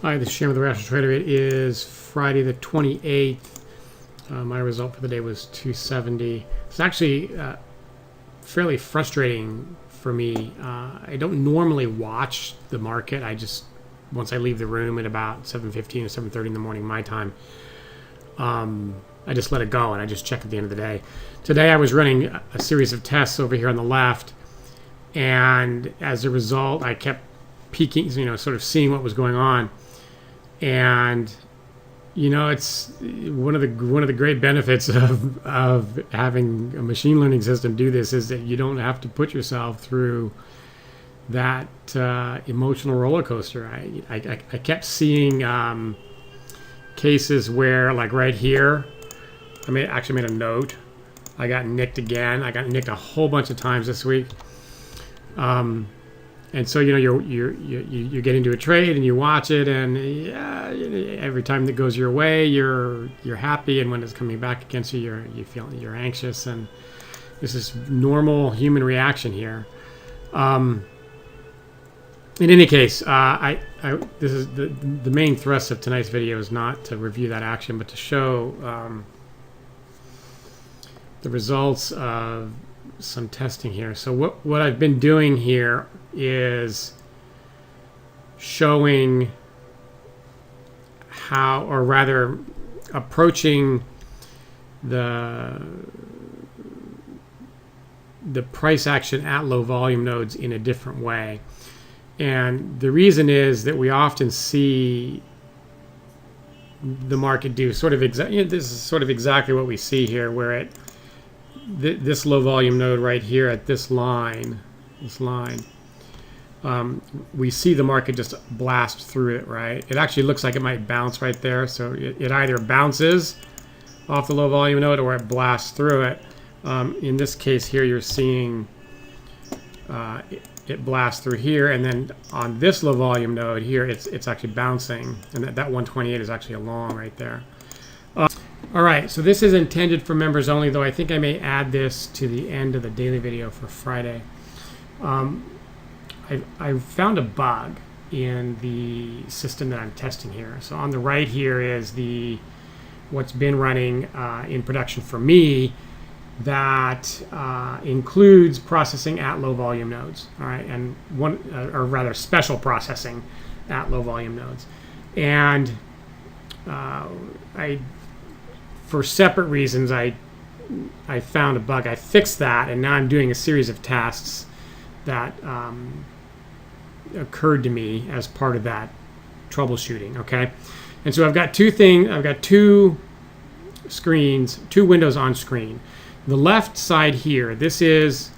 Hi, this is Sharon with the Rational Trader. It is Friday the 28th. My result for the day was 270. It's actually fairly frustrating for me. I don't normally watch the market. I just, once I leave the room at about 7:15 or 7:30 in the morning my time, I just let it go and I just check at the end of the day. Today I was running a series of tests over here on the left, and as a result I kept peeking, sort of seeing what was going on. And it's one of the great benefits of having a machine learning system do this is that you don't have to put yourself through that emotional roller coaster. I kept seeing cases where, like right here, I actually made a note. I got nicked again. I got nicked a whole bunch of times this week. And so you get into a trade and you watch it, and every time that goes your way, you're happy, and when it's coming back against you, you feel you're anxious, and this is normal human reaction here. In any case, this is the main thrust of tonight's video is not to review that action, but to show the results of some testing here. So what I've been doing here is showing how, or rather approaching the price action at low volume nodes in a different way. And the reason is that we often see the market do sort of this is sort of exactly what we see here, where this low volume node right here at this line, we see the market just blast through it, right? It actually looks like it might bounce right there. So it either bounces off the low volume node or it blasts through it. In this case here, you're seeing it blast through here, and then on this low volume node here, it's actually bouncing, and that 128 is actually a long right there. All right, so this is intended for members only, though I think I may add this to the end of the daily video for Friday. I found a bug in the system that I'm testing here. So on the right here is what's been running in production for me that includes processing at low volume nodes. All right, and or rather special processing at low volume nodes. And for separate reasons, I found a bug. I fixed that, and now I'm doing a series of tests that occurred to me as part of that troubleshooting. Okay, and so I've got two screens, two windows on screen. The left side here, this is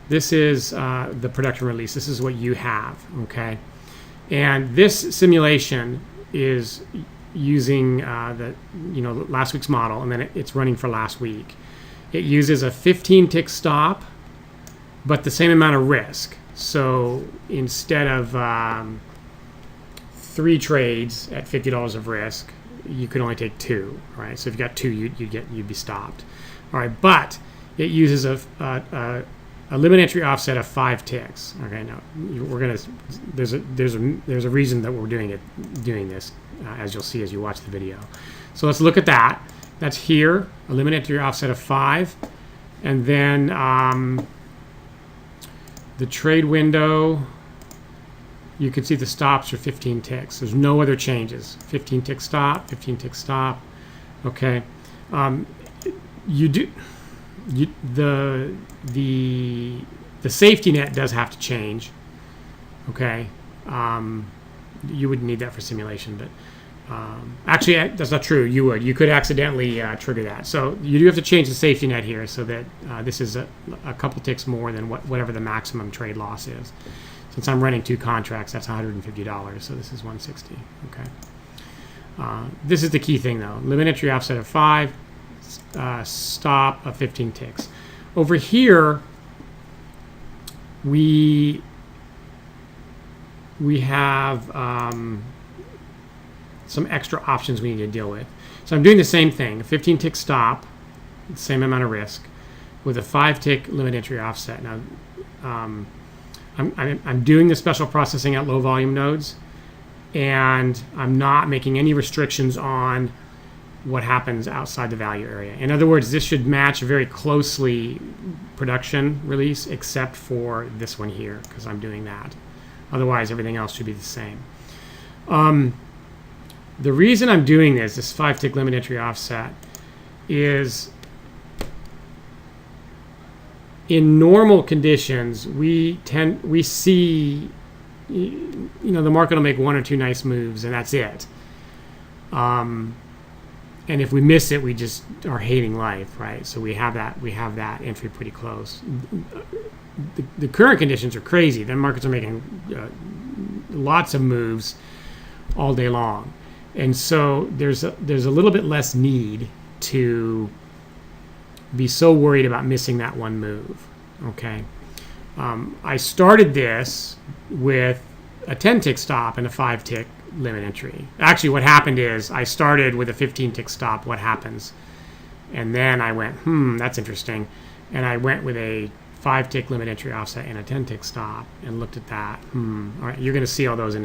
the production release. This is what you have. Okay, and this simulation is using last week's model, and then it's running for last week. It uses a 15 tick stop, but the same amount of risk. So instead of 3 trades at $50 of risk, you could only take 2. Right? So if you got 2, you'd be stopped. All right, but it uses a limit entry offset of 5 ticks. Okay, now there's a reason that we're doing this, as you'll see as you watch the video. So let's look at that. That's here, a limit entry offset of 5, and then the trade window. You can see the stops are 15 ticks. There's no other changes. 15 tick stop, 15 tick stop. Okay, the safety net does have to change. Okay, you wouldn't need that for simulation, but actually that's not true. You could accidentally trigger that. So you do have to change the safety net here so that this is a couple ticks more than whatever the maximum trade loss is. Since I'm running 2 contracts, that's $150. So this is $160. Okay. This is the key thing though. Limit entry offset of 5. Stop of 15 ticks. Over here, we have some extra options we need to deal with. So I'm doing the same thing: a 15 tick stop, same amount of risk, with a 5 tick limit entry offset. Now, I'm doing the special processing at low volume nodes. and I'm not making any restrictions on what happens outside the value area. In other words, this should match very closely production release, except for this one here, because I'm doing that. Otherwise, everything else should be the same. The reason I'm doing this 5-tick limit entry offset, is in normal conditions, we see, the market will make one or two nice moves, and that's it. And if we miss it, we just are hating life, right? So we have that entry pretty close. The current conditions are crazy. The markets are making lots of moves all day long, and so there's a little bit less need to be so worried about missing that one move. Okay, I started this with a 10-tick stop and a 5-tick limit entry. Actually, what happened is I started with a 15-tick stop. What happens? And then I went, that's interesting, and I went with a 5-tick limit entry offset and a 10-tick stop and looked at that. All right, you're going to see all those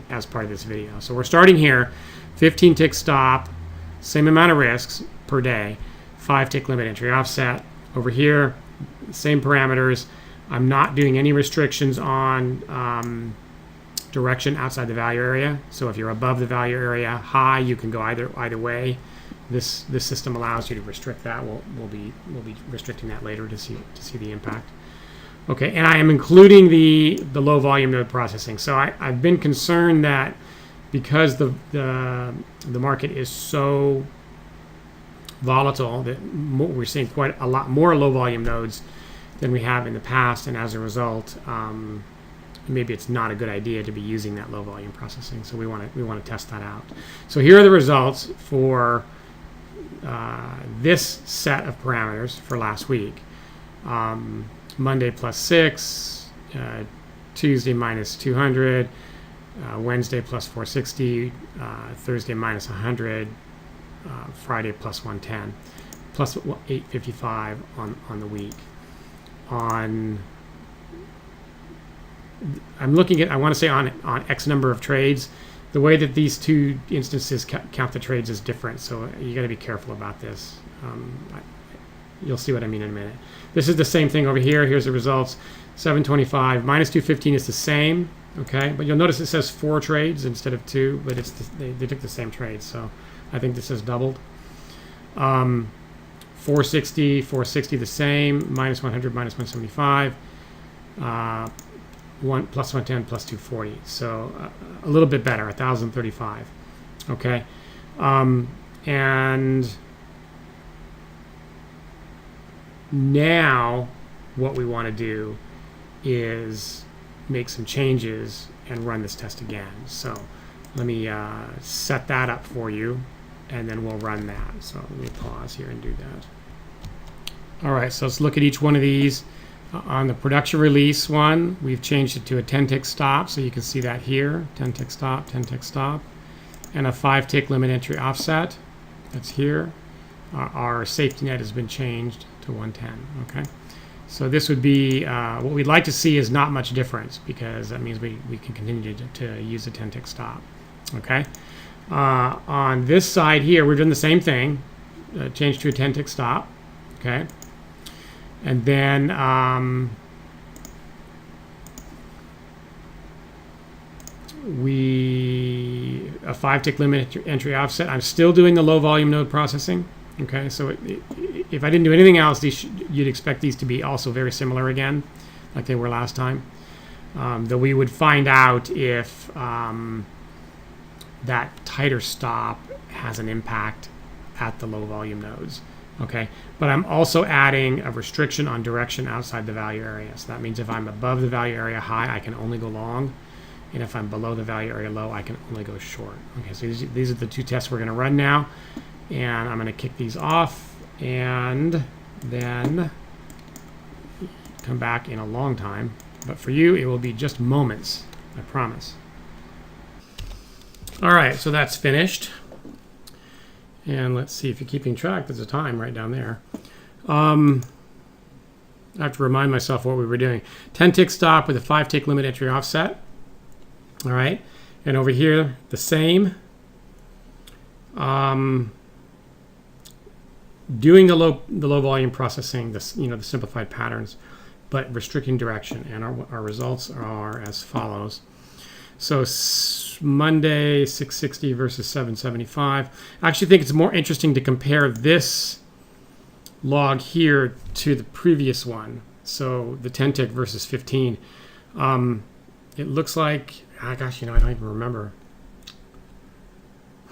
as part of this video. So we're starting here, 15-tick stop, same amount of risks per day, 5-tick limit entry offset. Over here, same parameters. I'm not doing any restrictions on direction outside the value area. So if you're above the value area high, you can go either way. This system allows you to restrict that. We'll be restricting that later to see the impact. Okay, and I am including the low volume node processing. So I've been concerned that because the market is so volatile that we're seeing quite a lot more low volume nodes than we have in the past, and as a result, maybe it's not a good idea to be using that low volume processing. So we want to test that out. So here are the results for this set of parameters for last week. Monday +6, Tuesday -200, Wednesday +460, Thursday -100, Friday +110, plus 855 on the week. I'm looking at, I want to say on X number of trades. The way that these two instances count the trades is different, so you got to be careful about this. You'll see what I mean in a minute. This is the same thing over here. Here's the results. 725 -215 is the same, okay? But you'll notice it says 4 trades instead of 2, but they took the same trades, so I think this is doubled. 460 the same, -100, -175, +110, +240. So a little bit better, 1,035. Okay, and now what we want to do is make some changes and run this test again. So let me set that up for you, and then we'll run that. So let me pause here and do that. All right, so let's look at each one of these. On the production release one, we've changed it to a 10-tick stop, so you can see that here, 10-tick stop, 10-tick stop, and a 5-tick limit entry offset. That's here. Our safety net has been changed to 110, okay? So this would be, what we'd like to see is not much difference, because that means we can continue to use a 10-tick stop, okay? On this side here, we're doing the same thing, change to a 10-tick stop, okay? And then a 5-tick limit entry offset. I'm still doing the low volume node processing. Okay, so if I didn't do anything else, you'd expect these to be also very similar again, like they were last time. Though we would find out if that tighter stop has an impact at the low volume nodes. Okay, but I'm also adding a restriction on direction outside the value area. So that means if I'm above the value area high, I can only go long, and if I'm below the value area low, I can only go short. Okay, so these are the two tests we're going to run now, and I'm going to kick these off, and then come back in a long time. But for you, it will be just moments, I promise. All right, so that's finished. And let's see if you're keeping track. There's a time right down there. I have to remind myself what we were doing. 10-tick stop with a 5-tick limit entry offset. All right. And over here, the same. Doing the low volume processing, the simplified patterns, but restricting direction. And our results are as follows. So Monday 660 versus 775. I actually think it's more interesting to compare this log here to the previous one. So the 10 tick versus 15. It looks like, gosh, I don't even remember.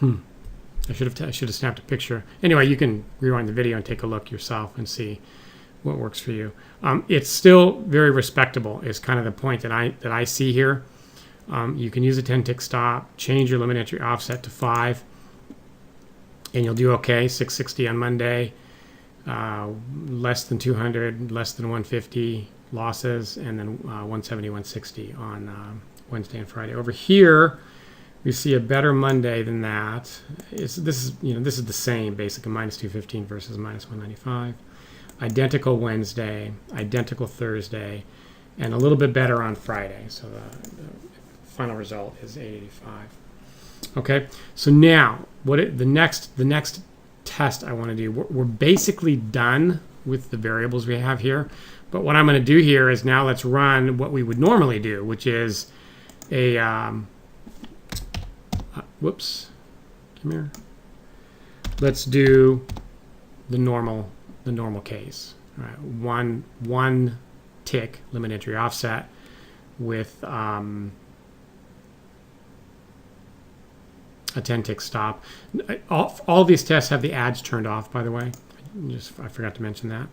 I should have snapped a picture. Anyway, you can rewind the video and take a look yourself and see what works for you. It's still very respectable is kind of the point that I see here. You can use a 10 tick stop, change your limit entry offset to 5, and you'll do okay. 660 on Monday, less than 200, less than 150 losses, and then 170, 160 on Wednesday and Friday. Over here, we see a better Monday than that. This is the same basically, minus 215 versus minus 195. Identical Wednesday, identical Thursday, and a little bit better on Friday. So the final result is 885. Okay, so now the next test I want to do. We're basically done with the variables we have here, but what I'm going to do here is now let's run what we would normally do, which is a whoops, come here. Let's do the normal case. All right, one tick limit entry offset with a 10 tick stop. All these tests have the ads turned off, by the way. I forgot to mention that.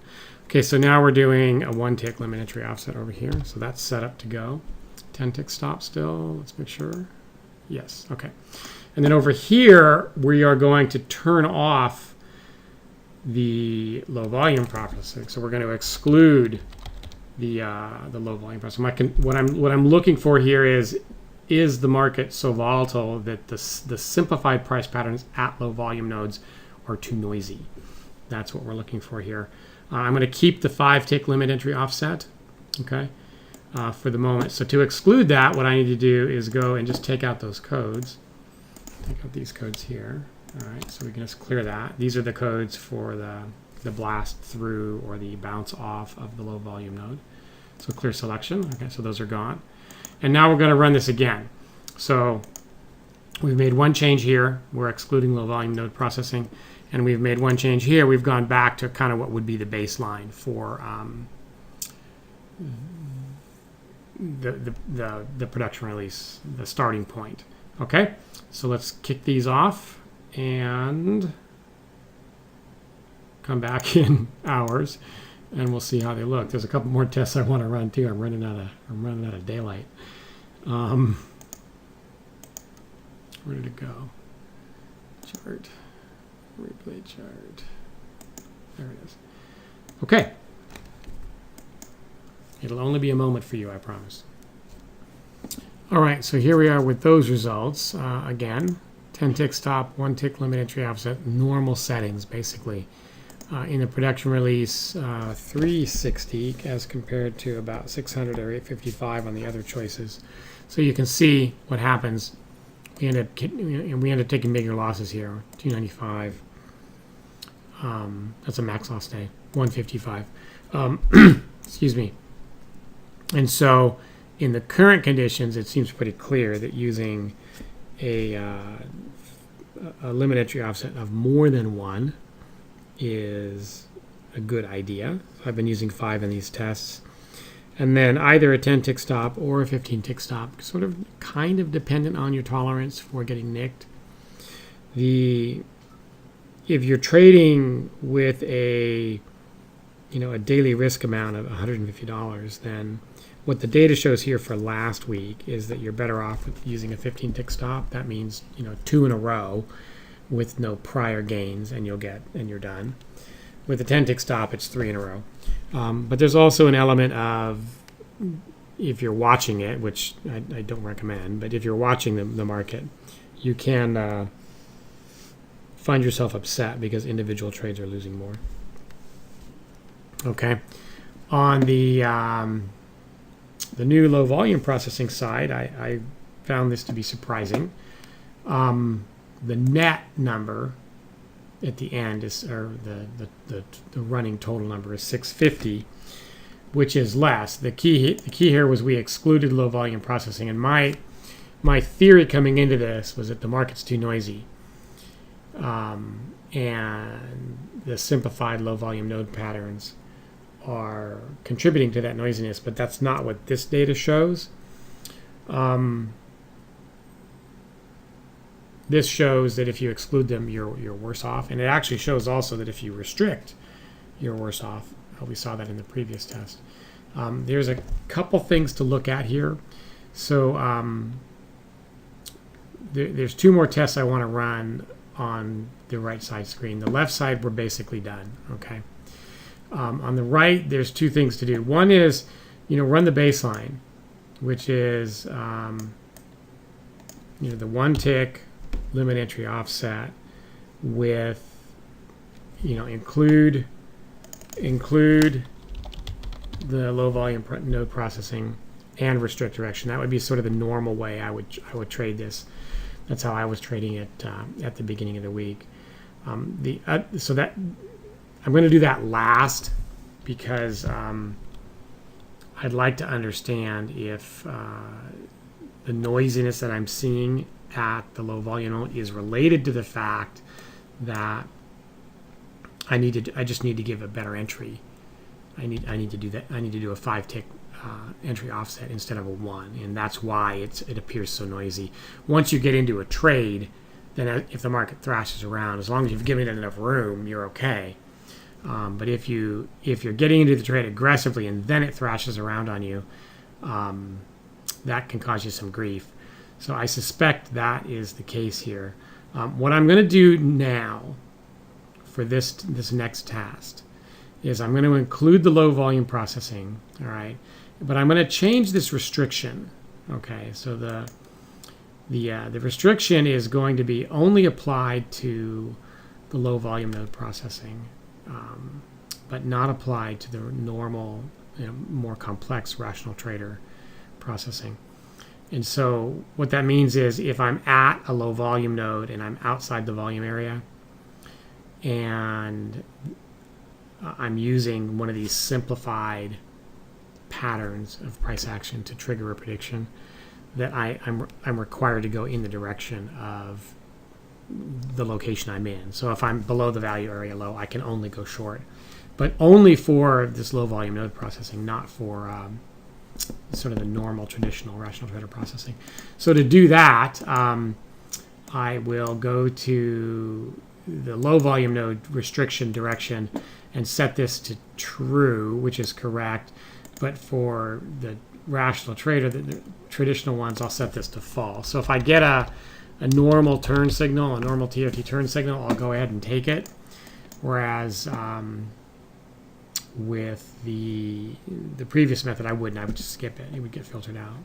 Okay, so now we're doing a 1 tick limit entry offset over here. So that's set up to go. 10 tick stop still. Let's make sure. Yes. Okay. And then over here, we are going to turn off the low volume processing. So we're going to exclude the low volume processing. What I'm looking for here is the market so volatile that the simplified price patterns at low volume nodes are too noisy? That's what we're looking for here. I'm going to keep the 5 tick limit entry offset, okay, for the moment. So to exclude that, what I need to do is go and just take out those codes. Take out these codes here. All right, so we can just clear that. These are the codes for the blast through or the bounce off of the low volume node. So clear selection. Okay, so those are gone. And now we're going to run this again. So we've made one change here. We're excluding low volume node processing. And we've made one change here. We've gone back to kind of what would be the baseline for the production release, the starting point. Okay, so let's kick these off and come back in hours, and we'll see how they look. There's a couple more tests I want to run too. I'm running out of daylight. Where did it go? Chart. Replay chart. There it is. Okay. It'll only be a moment for you, I promise. All right, so here we are with those results. Again, 10 tick stop, 1 tick limit entry offset, normal settings basically. In the production release, 360 as compared to about 600 or 855 on the other choices. So you can see what happens. We end up taking bigger losses here. 295. That's a max loss day. 155. Excuse me. And so in the current conditions, it seems pretty clear that using a limit entry offset of more than 1 is a good idea. So I've been using 5 in these tests. And then either a 10 tick stop or a 15 tick stop, sort of kind of dependent on your tolerance for getting nicked. If you're trading with a daily risk amount of $150, then what the data shows here for last week is that you're better off with using a 15 tick stop. That means 2 in a row with no prior gains, and you're done. With a 10 tick stop, it's 3 in a row. But there's also an element of, if you're watching it, which I don't recommend, but if you're watching the market, you can find yourself upset because individual trades are losing more. Okay. On the new low volume processing side, I've found this to be surprising. The net number at the end is, or the running total number is 650, which is less. The key here was we excluded low volume processing, and my theory coming into this was that the market's too noisy, and the simplified low volume node patterns are contributing to that noisiness, but that's not what this data shows. This shows that if you exclude them, you're worse off, and it actually shows also that if you restrict, you're worse off. We saw that in the previous test. There's a couple things to look at here. So there's two more tests I want to run on the right side screen. The left side, we're basically done. Okay. On the right, there's two things to do. One is, run the baseline, which is the one tick limit entry offset with include the low volume node processing and restrict direction. That would be sort of the normal way I would trade this. That's how I was trading it at the beginning of the week. So that I'm going to do that last because I'd like to understand if the noisiness that I'm seeing at the low volume node is related to the fact that I just need to give a better entry. I need to do that. I need to do a 5-tick entry offset instead of a 1, and that's why it appears so noisy. Once you get into a trade, then if the market thrashes around, as long as you've given it enough room, you're okay. But if you're getting into the trade aggressively and then it thrashes around on you, that can cause you some grief. So I suspect that is the case here. What I'm going to do now for this next test is I'm going to include the low volume processing, all right? But I'm going to change this restriction, okay? So the restriction is going to be only applied to the low volume node processing, but not applied to the normal, more complex rational trader processing. And so what that means is if I'm at a low volume node and I'm outside the volume area and I'm using one of these simplified patterns of price action to trigger a prediction, that I'm required to go in the direction of the location I'm in. So if I'm below the value area low, I can only go short, but only for this low volume node processing, not for sort of the normal traditional rational trader processing. So to do that, I will go to the low volume node restriction direction and set this to true, which is correct. But for the rational trader, the traditional ones, I'll set this to false. So if I get a normal turn signal, a normal TOT turn signal, I'll go ahead and take it. Whereas with the previous method, I wouldn't. I would just skip it. It would get filtered out.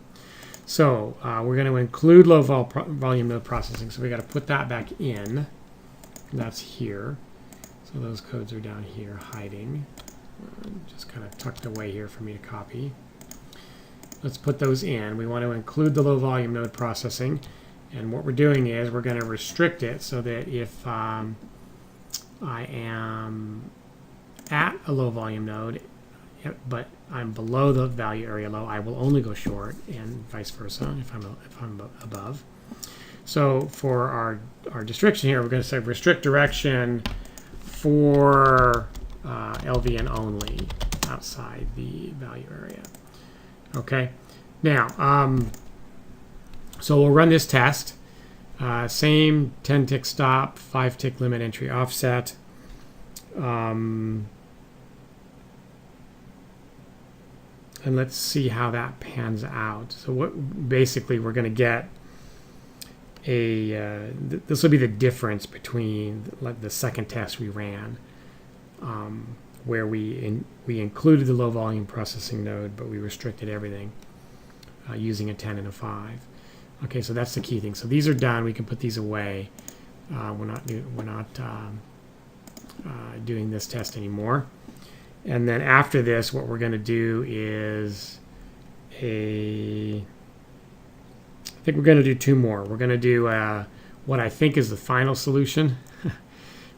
So we're going to include low volume node processing. So we got to put that back in. That's here. So those codes are down here hiding. Just kind of tucked away here for me to copy. Let's put those in. We want to include the low volume node processing. And what we're doing is we're going to restrict it so that if I am at a low volume node, but I'm below the value area low, I will only go short, and vice versa if I'm above. So for our restriction here, we're going to say restrict direction for LVN only outside the value area. Okay. Now, so we'll run this test. Same 10-tick stop, 5-tick limit entry offset. And let's see how that pans out. So what basically we're going to get this will be the difference between the second test we ran, where we included the low volume processing node, but we restricted everything using a 10 and a 5. Okay, so that's the key thing. So these are done. We can put these away. We're not doing this test anymore. And then after this, what we're going to do is a think we're going to do two more. We're going to do what I think is the final solution,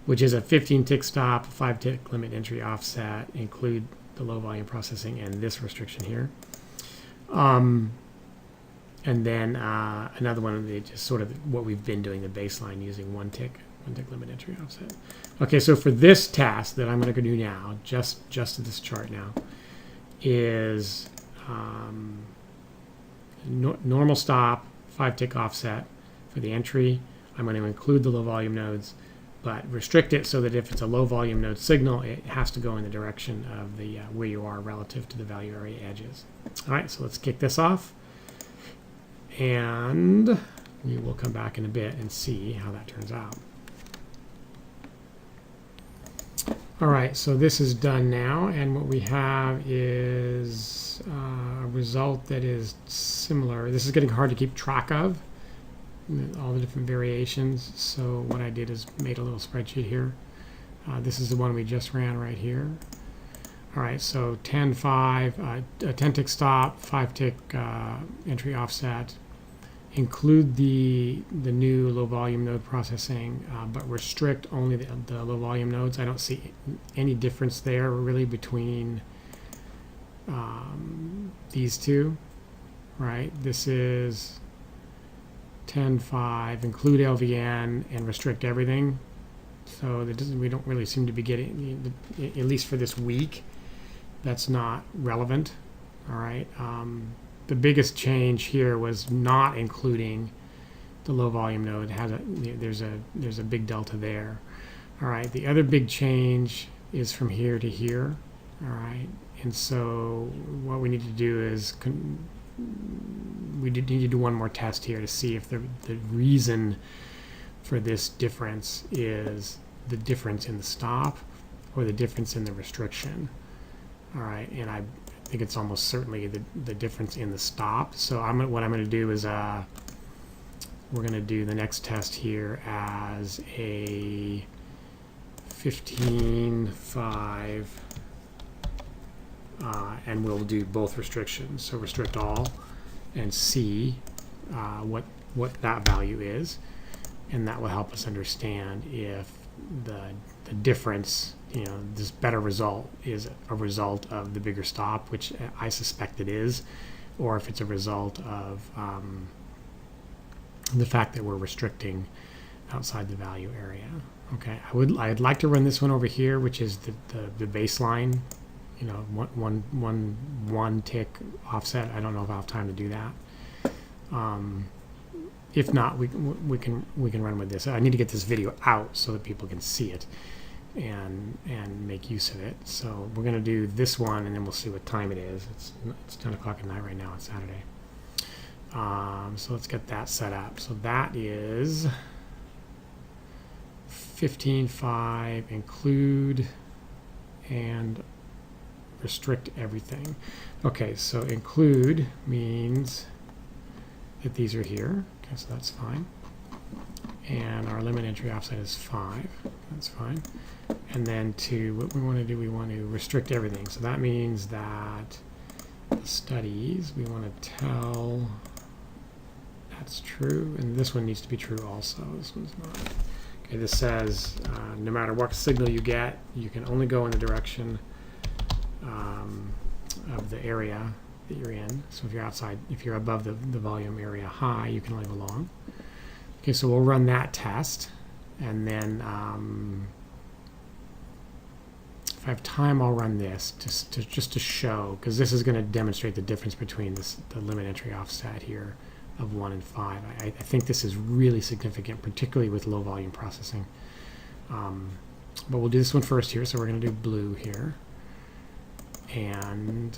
which is a 15 tick stop, 5 tick limit entry offset, include the low volume processing and this restriction here. And then another one, just sort of what we've been doing, the baseline using one tick limit entry offset. Okay, so for this task that I'm going to do now, just this chart now, is normal stop, 5 tick offset for the entry. I'm going to include the low volume nodes, but restrict it so that if it's a low volume node signal, it has to go in the direction of the where you are relative to the value area edges. All right, so let's kick this off. And we will come back in a bit and see how that turns out. All right, so this is done now, and what we have is a result that is similar. This is getting hard to keep track of, all the different variations. So what I did is made a little spreadsheet here. This is the one we just ran right here. All right, so 10, 5, a 10 tick stop, 5 tick entry offset. Include the new low volume node processing, but restrict only the low volume nodes. I don't see any difference there really between these two, right? This is 10, 5, include LVN and restrict everything. So we don't really seem to be getting, at least for this week, that's not relevant. All right. The biggest change here was not including the low volume node. There's a big delta there. All right. The other big change is from here to here. All right. And so what we need to do is we need to do one more test here to see if the reason for this difference is the difference in the stop or the difference in the restriction. All right. And I think it's almost certainly the difference in the stop. So what I'm going to do is we're going to do the next test here as a 15, 5, and we'll do both restrictions. So restrict all and see what that value is, and that will help us understand if the difference, this better result is a result of the bigger stop, which I suspect it is, or if it's a result of the fact that we're restricting outside the value area. Okay, I'd like to run this one over here, which is the baseline, one tick offset. I don't know if I'll have time to do that. If not, we can run with this. I need to get this video out so that people can see it and make use of it. So we're going to do this one, and then we'll see what time it is. It's 10 o'clock at night right now on Saturday. So let's get that set up. So that is 15, 5, include and restrict everything. Okay, so include means that these are here. Okay, so that's fine. And our limit entry offset is 5. That's fine. And then what we want to do, we want to restrict everything. So that means that the studies, we want to tell that's true. And this one needs to be true also. This one's not. Okay, this says no matter what signal you get, you can only go in the direction of the area that you're in. So if you're outside, if you're above the volume area high, you can only go long. Okay, so we'll run that test, and then if I have time, I'll run this just to show, because this is going to demonstrate the difference between the limit entry offset here of 1 and 5. I think this is really significant, particularly with low volume processing. But we'll do this one first here, so we're going to do blue here. And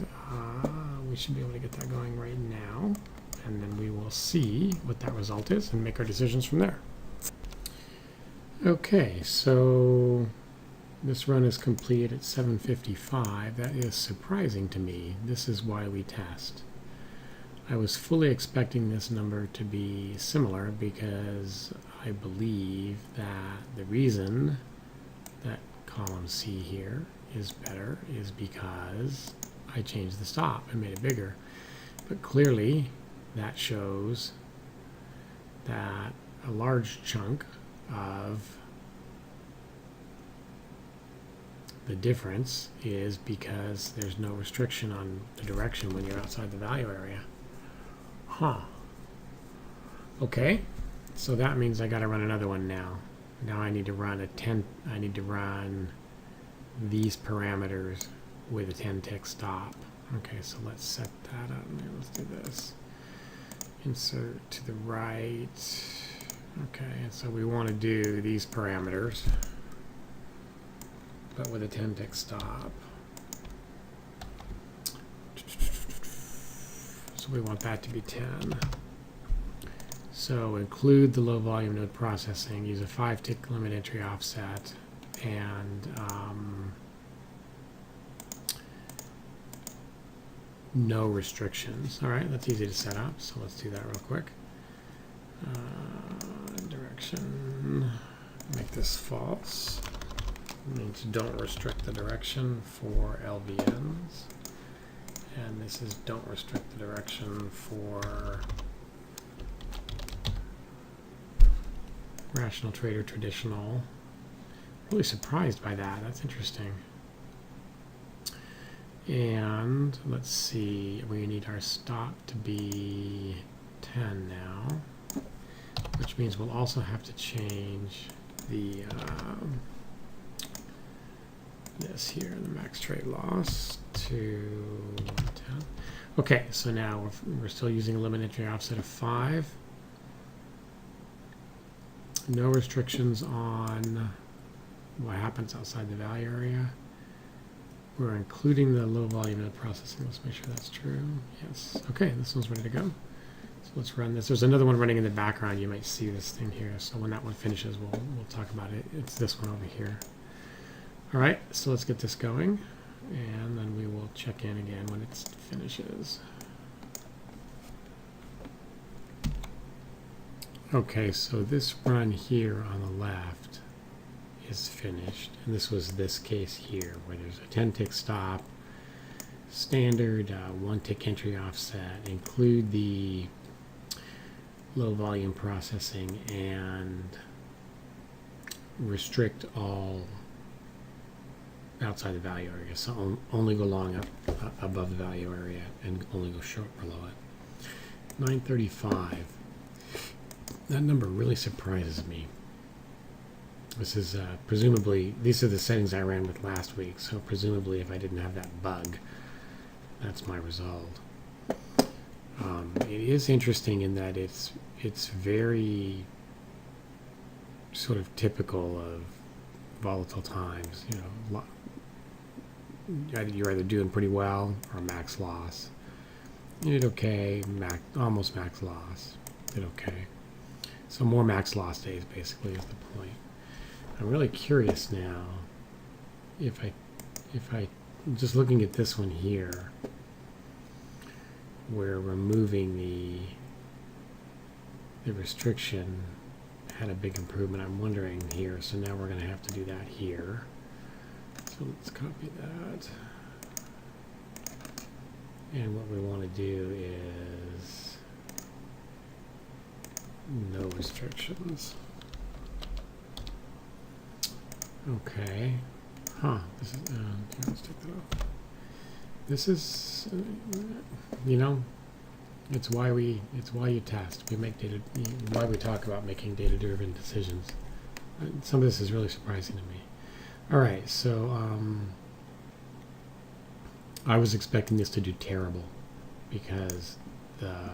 we should be able to get that going right now. And then we will see what that result is and make our decisions from there. Okay, so this run is complete at 7:55. That is surprising to me. This is why we test. I was fully expecting this number to be similar because I believe that the reason that column C here is better is because I changed the stop and made it bigger. But clearly that shows that a large chunk of the difference is because there's no restriction on the direction when you're outside the value area. Huh. Okay, so that means I got to run another one now. Now I need to run I need to run these parameters with a 10 tick stop. Okay, so let's set that up. Let's do this. Insert to the right. Okay, and so we want to do these parameters, but with a 10 tick stop. So we want that to be 10. So include the low volume node processing, use a 5 tick limit entry offset, and no restrictions. All right, that's easy to set up, so let's do that real quick. Direction, make this false. It means don't restrict the direction for LVNs. And this is don't restrict the direction for rational trader traditional. Really surprised by that. That's interesting. And let's see, we need our stop to be 10 now, which means we'll also have to change the this here, the max trade loss to 10. Okay, so now we're still using a limit entry offset of 5. No restrictions on what happens outside the value area. We're including the low volume node processing. Let's make sure that's true. Yes. Okay, this one's ready to go. So let's run this. There's another one running in the background. You might see this thing here. So when that one finishes, we'll talk about it. It's this one over here. All right, so let's get this going, and then we will check in again when it finishes. Okay, so this run here on the left is finished, and this was this case here where there's a 10 tick stop, standard 1 tick entry offset, include the low volume processing, and restrict all outside the value area, so only go long up above the value area and only go short below it. 935. That number really surprises me. This is presumably, these are the settings I ran with last week, so presumably if I didn't have that bug, that's my result. It is interesting in that it's very sort of typical of volatile times. You know, you're either doing pretty well or max loss. You did okay, almost max loss. Did okay. So more max loss days basically is the point. I'm really curious now if I just looking at this one here, where removing the restriction had a big improvement. I'm wondering here, so now we're going to have to do that here. So let's copy that. And what we want to do is no restrictions. Okay. Huh. This is, let's take that off. This is, you know, it's why you test. We make why we talk about making data-driven decisions. Some of this is really surprising to me. All right, so I was expecting this to do terrible because the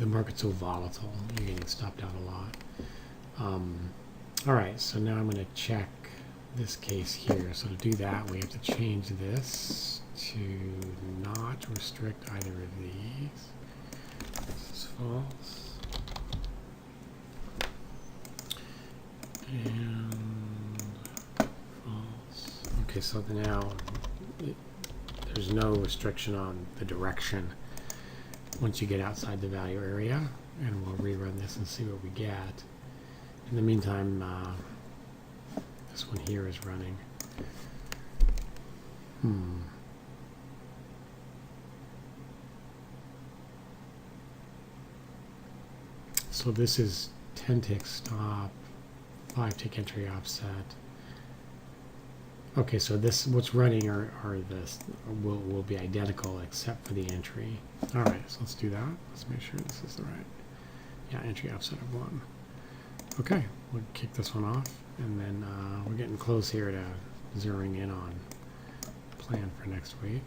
market's so volatile. You're getting stopped out a lot. All right, so now I'm going to check this case here. So to do that, we have to change this to not restrict either of these. This is false. And false. Okay, so now there's no restriction on the direction once you get outside the value area, and we'll rerun this and see what we get. In the meantime, this one here is running. So this is 10 tick stop, 5 tick entry offset. Okay, so this what's running are this will be identical except for the entry. All right, so let's do that. Let's make sure this is the right. Yeah, entry offset of 1. Okay, we'll kick this one off, and then we're getting close here to zeroing in on plan for next week.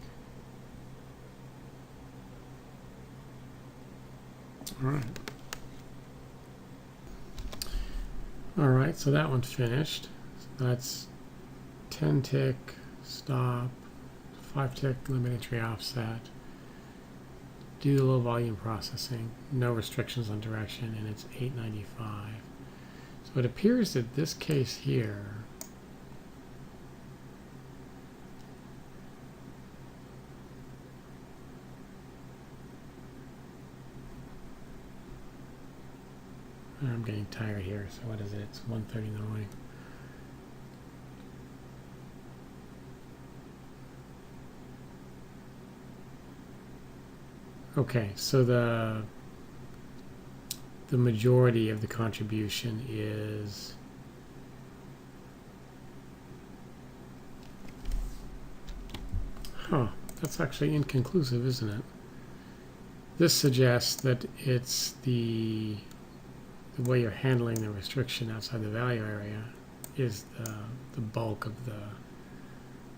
All right. All right, so that one's finished. So that's 10 tick stop, 5 tick limit entry offset. Do the low volume processing, no restrictions on direction, and it's 895. So it appears that this case here I'm getting tired here, so what is it? It's 1:30 in the morning. Okay, so the majority of the contribution is that's actually inconclusive, isn't it? This suggests that it's the way you're handling the restriction outside the value area is the bulk of the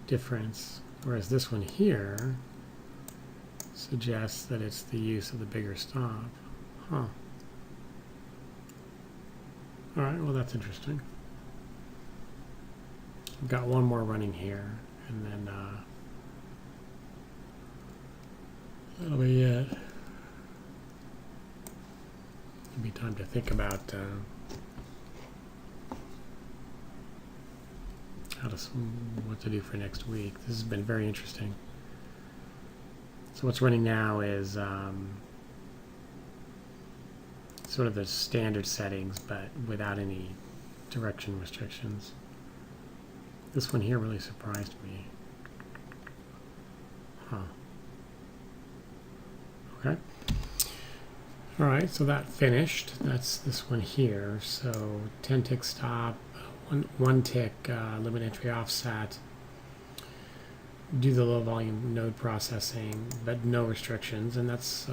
difference, whereas this one here suggests that it's the use of the bigger stop. Huh. All right, well, that's interesting. I've got one more running here, and then that'll be it. It'll be time to think about what to do for next week. This has been very interesting. So what's running now is sort of the standard settings, but without any direction restrictions. This one here really surprised me. Huh. Okay. All right, so that finished. That's this one here. So 10 tick stop, one tick limit entry offset. Do the low volume node processing, but no restrictions, and that's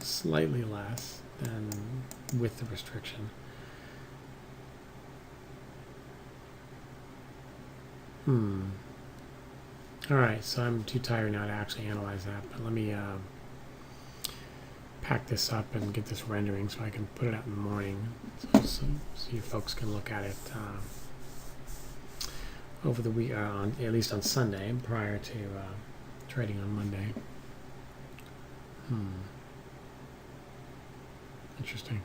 slightly less than with the restriction. All right, so I'm too tired now to actually analyze that, but let me pack this up and get this rendering so I can put it out in the morning, so you folks can look at it over the week, at least on Sunday, prior to trading on Monday. Interesting.